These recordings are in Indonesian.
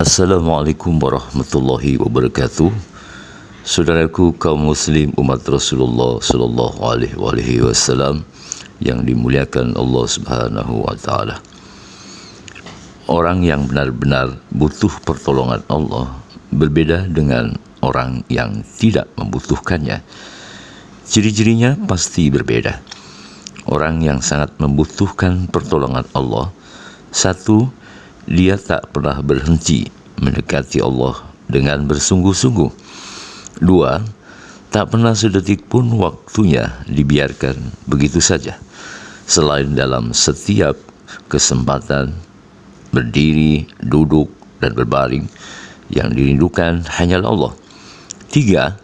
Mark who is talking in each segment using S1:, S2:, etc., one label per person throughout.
S1: Assalamualaikum warahmatullahi wabarakatuh. Saudaraku kaum muslim umat Rasulullah sallallahu alaihi wasallam yang dimuliakan Allah Subhanahu wa taala. Orang yang benar-benar butuh pertolongan Allah berbeda dengan orang yang tidak membutuhkannya. Ciri-cirinya pasti berbeda. Orang yang sangat membutuhkan pertolongan Allah, satu, dia tak pernah berhenti mendekati Allah dengan bersungguh-sungguh. Dua, tak pernah sedetik pun waktunya dibiarkan begitu saja. Selain dalam setiap kesempatan, berdiri, duduk, dan berbaring, yang dirindukan hanyalah Allah. Tiga,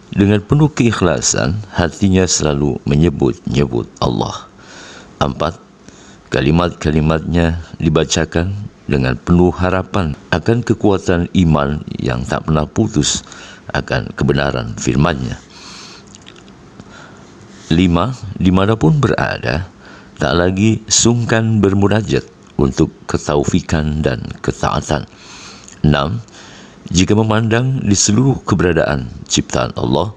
S1: dengan penuh keikhlasan, hatinya selalu menyebut-nyebut Allah. Empat, kalimat-kalimatnya dibacakan dengan penuh harapan akan kekuatan iman yang tak pernah putus akan kebenaran firman-Nya. 5. Dimanapun berada, tak lagi sungkan bermunajat untuk ketaufikan dan ketaatan. 6. Jika memandang di seluruh keberadaan ciptaan Allah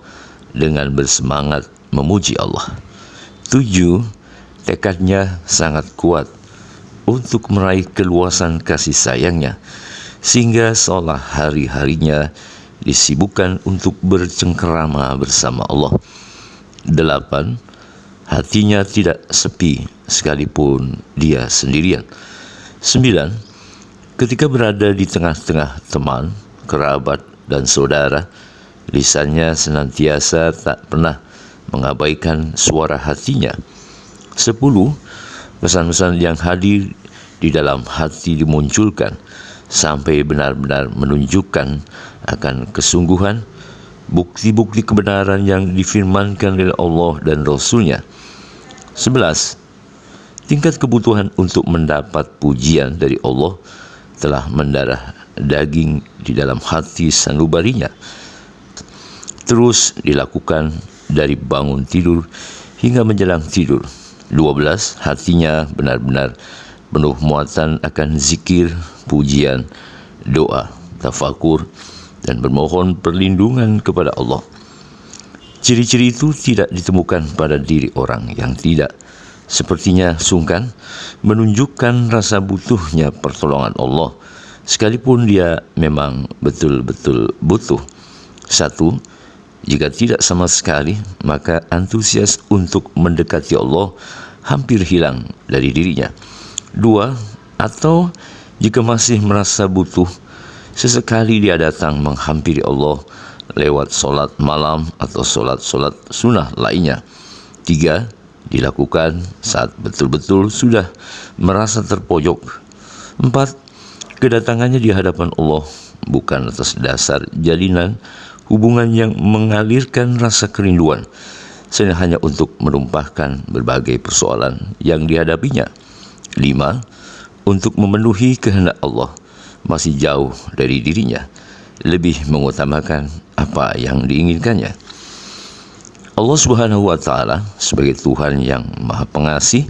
S1: dengan bersemangat memuji Allah. 7. Tekadnya sangat kuat untuk meraih keluasan kasih sayangnya, sehingga seolah hari-harinya disibukkan untuk bercengkerama bersama Allah. 8. Hatinya tidak sepi sekalipun dia sendirian. 9. Ketika berada di tengah-tengah teman, kerabat, dan saudara, lisannya senantiasa tak pernah mengabaikan suara hatinya. 10. Pesan-pesan yang hadir di dalam hati dimunculkan sampai benar-benar menunjukkan akan kesungguhan bukti-bukti kebenaran yang difirmankan oleh Allah dan Rasul-Nya. 11. Tingkat kebutuhan untuk mendapat pujian dari Allah telah mendarah daging di dalam hati sanubarinya. Terus dilakukan dari bangun tidur hingga menjelang tidur. 12. Hatinya benar-benar penuh muatan akan zikir, pujian, doa, tafakur, dan bermohon perlindungan kepada Allah. Ciri-ciri itu tidak ditemukan pada diri orang yang tidak sepertinya sungkan menunjukkan rasa butuhnya pertolongan Allah, sekalipun dia memang betul-betul butuh. 1. Jika tidak sama sekali, maka antusias untuk mendekati Allah hampir hilang dari dirinya. 2. Atau jika masih merasa butuh, sesekali dia datang menghampiri Allah lewat solat malam atau solat-solat sunnah lainnya. 3. Dilakukan saat betul-betul sudah merasa terpojok. 4. Kedatangannya di hadapan Allah bukan atas dasar jalinan hubungan yang mengalirkan rasa kerinduan, hanya untuk menumpahkan berbagai persoalan yang dihadapinya. 5. Untuk memenuhi kehendak Allah masih jauh dari dirinya, lebih mengutamakan apa yang diinginkannya. Allah Subhanahu wa taala sebagai Tuhan yang Maha Pengasih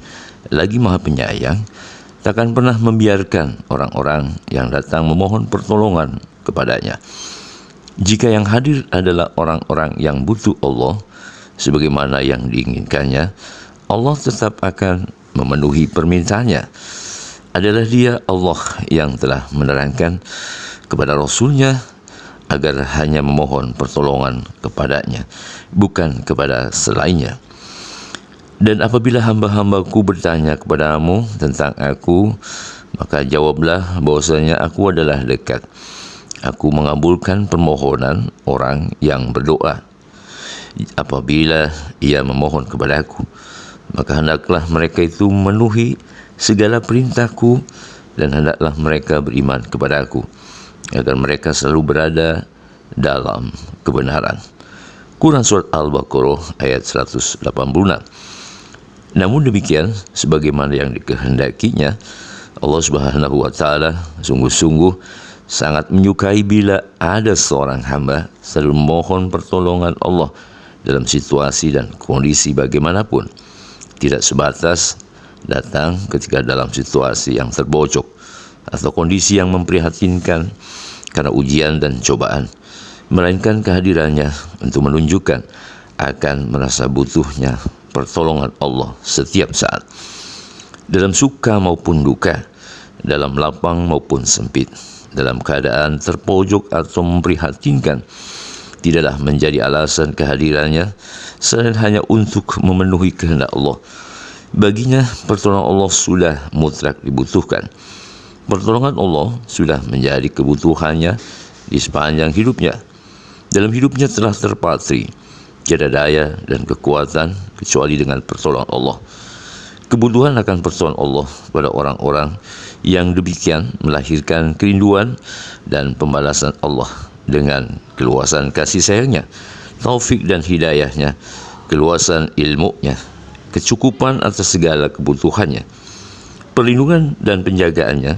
S1: lagi Maha Penyayang takkan pernah membiarkan orang-orang yang datang memohon pertolongan kepadanya. Jika yang hadir adalah orang-orang yang butuh Allah sebagaimana yang diinginkannya, Allah tetap akan memenuhi permintaannya. Adalah Dia Allah yang telah menerangkan kepada Rasul-Nya agar hanya memohon pertolongan kepadanya, bukan kepada selainnya. Dan apabila hamba-hambaku bertanya kepadamu tentang aku, maka jawablah bahwasanya aku adalah dekat. Aku mengabulkan permohonan orang yang berdoa. Apabila ia memohon kepadaku, maka hendaklah mereka itu memenuhi segala perintahku dan hendaklah mereka beriman kepadaku, agar mereka selalu berada dalam kebenaran. Quran Surat Al-Baqarah ayat 186. Namun demikian, sebagaimana yang dikehendakinya, Allah Subhanahu wa taala sungguh-sungguh sangat menyukai bila ada seorang hamba selalu memohon pertolongan Allah dalam situasi dan kondisi bagaimanapun, tidak sebatas datang ketika dalam situasi yang terbojok atau kondisi yang memprihatinkan karena ujian dan cobaan, melainkan kehadirannya untuk menunjukkan akan merasa butuhnya pertolongan Allah setiap saat, dalam suka maupun duka, dalam lapang maupun sempit, dalam keadaan terpojok atau memprihatinkan. Tidaklah menjadi alasan kehadirannya selain hanya untuk memenuhi kehendak Allah. Baginya pertolongan Allah sudah mutlak dibutuhkan. Pertolongan Allah sudah menjadi kebutuhannya di sepanjang hidupnya. Dalam hidupnya telah terpatri tiada daya dan kekuatan kecuali dengan pertolongan Allah. Kebutuhan akan pertolongan Allah pada orang-orang yang demikian melahirkan kerinduan dan pembalasan Allah dengan keluasan kasih sayangnya, taufik dan hidayahnya, keluasan ilmunya, kecukupan atas segala kebutuhannya, perlindungan dan penjagaannya,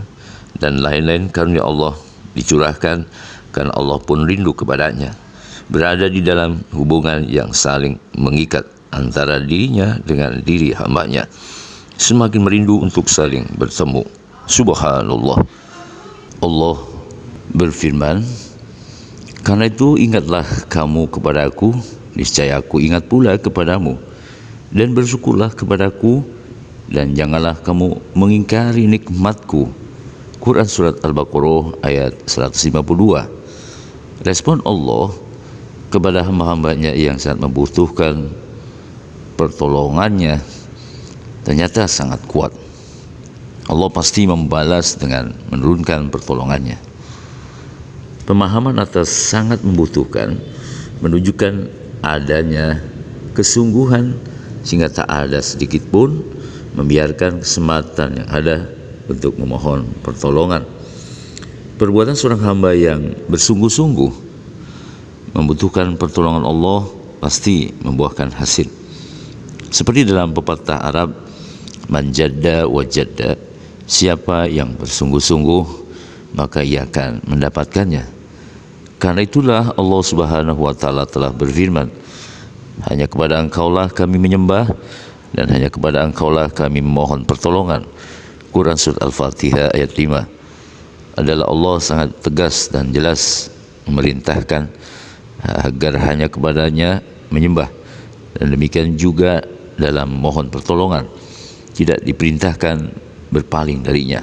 S1: dan lain-lain karunia Allah dicurahkan karena Allah pun rindu kepadanya, berada di dalam hubungan yang saling mengikat antara dirinya dengan diri hambanya, semakin merindu untuk saling bertemu. Subhanallah. Allah berfirman, karena itu ingatlah kamu kepadaku, niscaya aku ingat pula kepadamu, dan bersyukurlah kepadaku, dan janganlah kamu mengingkari nikmatku. Quran Surat Al-Baqarah ayat 152. Respon Allah kepada hamba-hambanya yang sangat membutuhkan pertolongannya ternyata sangat kuat. Allah pasti membalas dengan menurunkan pertolongannya. Pemahaman atas sangat membutuhkan menunjukkan adanya kesungguhan sehingga tak ada sedikit pun membiarkan kesempatan yang ada untuk memohon pertolongan. Perbuatan seorang hamba yang bersungguh-sungguh membutuhkan pertolongan Allah pasti membuahkan hasil. Seperti dalam pepatah Arab, man jadda wajadda, siapa yang bersungguh-sungguh maka ia akan mendapatkannya. Karena itulah Allah Subhanahu wa taala telah berfirman, hanya kepada Engkaulah kami menyembah dan hanya kepada Engkaulah kami memohon pertolongan. Quran Surat Al-Fatihah ayat 5. Adalah Allah sangat tegas dan jelas memerintahkan agar hanya kepadanya menyembah, dan demikian juga dalam mohon pertolongan tidak diperintahkan berpaling darinya.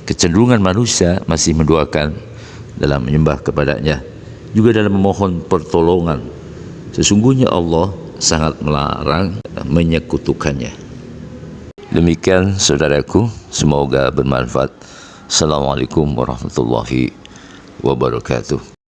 S1: Kecenderungan manusia masih menduakan dalam menyembah kepadanya, juga dalam memohon pertolongan. Sesungguhnya Allah sangat melarang menyekutukannya. Demikian saudaraku, semoga bermanfaat. Assalamualaikum warahmatullahi wabarakatuh.